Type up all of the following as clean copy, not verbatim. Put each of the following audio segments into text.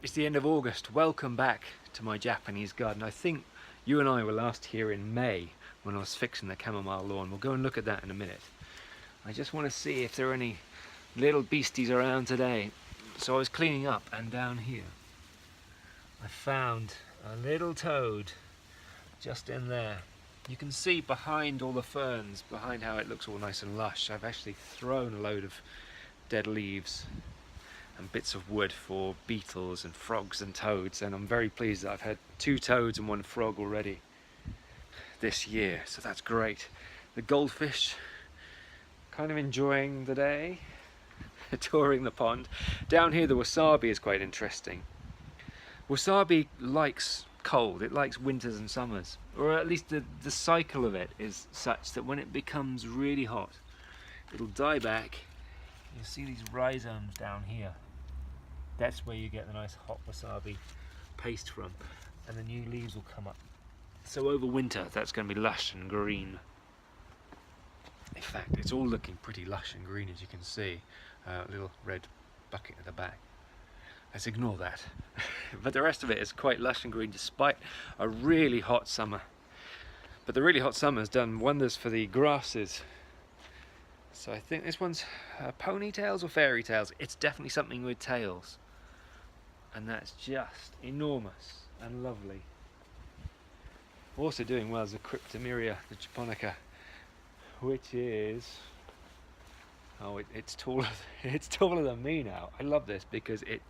It's the end of August. Welcome back to my Japanese garden. I think you and I were last here in May when I was fixing the chamomile lawn. We'll go and look at that in a minute. I just want to see if there are any little beasties around today. So I was cleaning up, and down here I found a little toad just in there. You can see behind all the ferns, behind how it looks all nice and lush, I've actually thrown a load of dead leaves and bits of wood for beetles and frogs and toads, and I'm very pleased that I've had 2 toads and 1 frog already this year, so that's great. The goldfish kind of enjoying the day, touring the pond. Down here the wasabi is quite interesting. Wasabi likes cold, it likes winters and summers, or at least the cycle of it is such that when it becomes really hot, it'll die back. You'll see these rhizomes down here. That's where you get the nice hot wasabi paste from, and the new leaves will come up. So over winter that's going to be lush and green. In fact, it's all looking pretty lush and green, as you can see. Little red bucket at the back. Let's ignore that. But the rest of it is quite lush and green despite a really hot summer. But the really hot summer has done wonders for the grasses. So I think this one's ponytails or fairy tails. It's definitely something with tails. And that's just enormous and lovely. Also doing well is the Cryptomeria, the japonica, which is, it's taller. It's taller than me now. I love this because it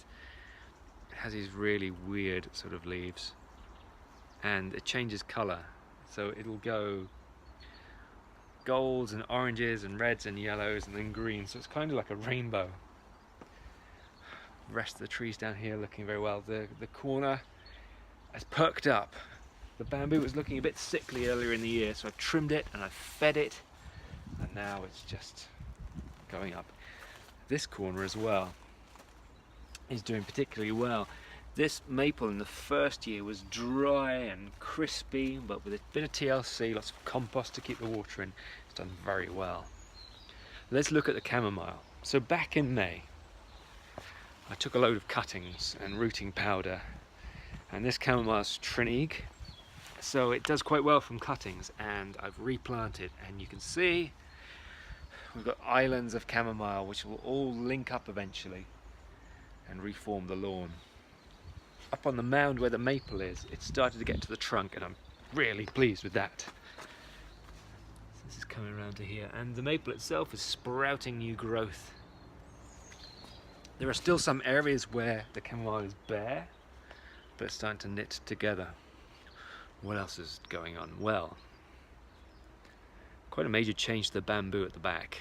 has these really weird sort of leaves, and it changes colour. So it'll go golds and oranges and reds and yellows and then green. So it's kind of like a rainbow. The rest of the trees down here looking very well. The corner has perked up. The bamboo was looking a bit sickly earlier in the year, so I've trimmed it and I've fed it, and now it's just going up. This corner as well is doing particularly well. This maple in the first year was dry and crispy, but with a bit of TLC, lots of compost to keep the water in, it's done very well. Let's look at the chamomile. So back in May, I took a load of cuttings and rooting powder, and this chamomile's Trinig, so it does quite well from cuttings, and I've replanted, and you can see we've got islands of chamomile which will all link up eventually and reform the lawn. Up on the mound where the maple is, it started to get to the trunk, and I'm really pleased with that. This is coming around to here, and the maple itself is sprouting new growth. There are still some areas where the chamomile is bare, but it's starting to knit together. What else is going on? Well, quite a major change to the bamboo at the back.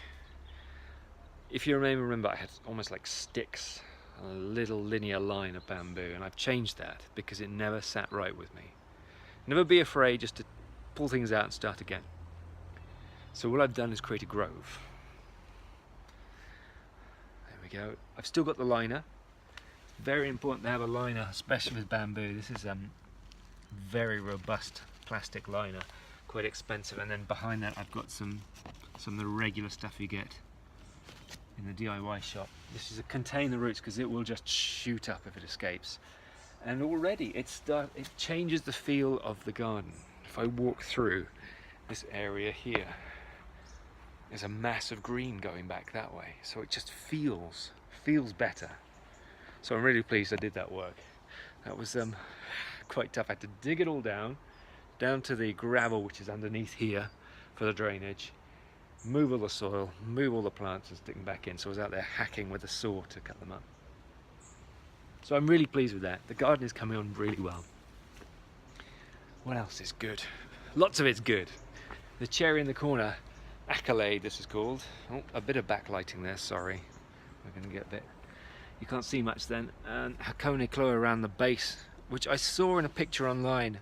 If you remember I had almost like sticks, a little linear line of bamboo, and I've changed that because it never sat right with me. Never be afraid just to pull things out and start again. So what I've done is create a grove. There we go. I've still got the liner. It's very important to have a liner, especially with bamboo. This is very robust plastic liner, quite expensive, and then behind that I've got some of the regular stuff you get in the DIY shop. This is a contain the roots because it will just shoot up if it escapes, and already it changes the feel of the garden. If I walk through this area here, there's a mass of green going back that way, so it just feels better. So I'm really pleased I did that work. That was quite tough. I had to dig it all down to the gravel which is underneath here for the drainage, move all the soil, move all the plants and stick them back in. So I was out there hacking with a saw to cut them up. So I'm really pleased with that. The garden is coming on really well. What else is good? Lots of it's good. The cherry in the corner, Accolade this is called. Oh, a bit of backlighting there, sorry. We're going to get a bit, you can't see much then. And Hakone Chloe around the base, which I saw in a picture online,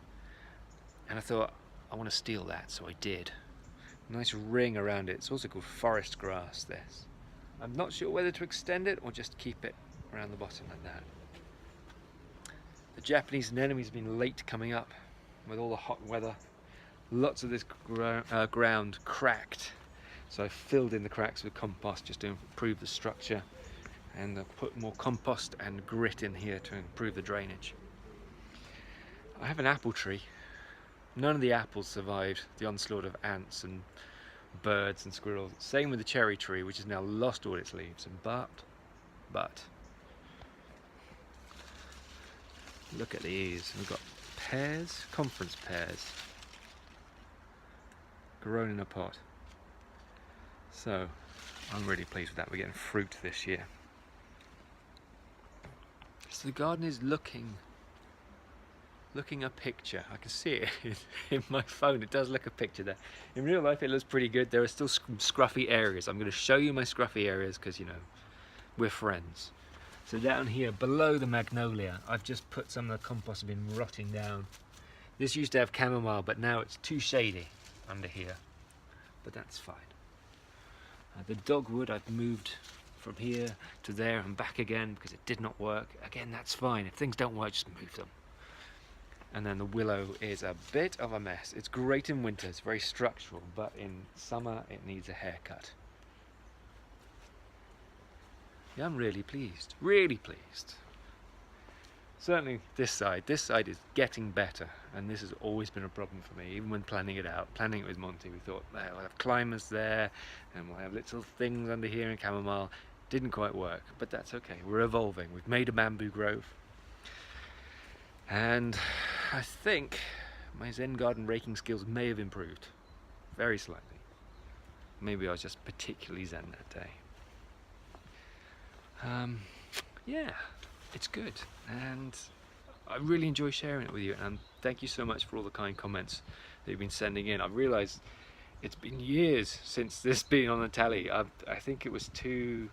and I thought I want to steal that, so I did. Nice ring around it. It's also called forest grass, this. I'm not sure whether to extend it or just keep it around the bottom like that. The Japanese anemone's been late coming up with all the hot weather. Lots of this ground cracked, so I filled in the cracks with compost just to improve the structure and I've put more compost and grit in here to improve the drainage. I have an apple tree. None of the apples survived the onslaught of ants and birds and squirrels. Same with the cherry tree, which has now lost all its leaves. But look at these. We've got pears, conference pears, grown in a pot. So I'm really pleased with that. We're getting fruit this year. So the garden is looking a picture. I can see it in my phone. It does look a picture there. In real life it looks pretty good. There are still scruffy areas. I'm going to show you my scruffy areas because, you know, we're friends. So down here below the magnolia, I've just put some of the compost been rotting down. This used to have chamomile, but now it's too shady under here. But that's fine. The dogwood I've moved from here to there and back again because it did not work. Again, that's fine. If things don't work, just move them. And then the willow is a bit of a mess. It's great in winter, it's very structural, but in summer it needs a haircut. Yeah, I'm really pleased, really pleased. Certainly this side is getting better, and this has always been a problem for me, even when planning it out. Planning it with Monty, we thought, well, we'll have climbers there, and we'll have little things under here in chamomile. Didn't quite work, but that's okay, we're evolving. We've made a bamboo grove. And I think my Zen garden raking skills may have improved, very slightly. Maybe I was just particularly Zen that day. Yeah, it's good, and I really enjoy sharing it with you, and thank you so much for all the kind comments that you've been sending in. I realise it's been years since this been on the tally. I think it was two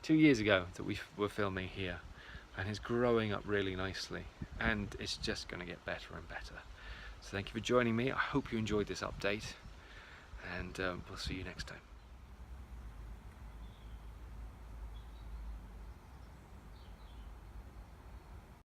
years ago that we were filming here, and it's growing up really nicely, and it's just going to get better and better. So thank you for joining me. I hope you enjoyed this update, and we'll see you next time.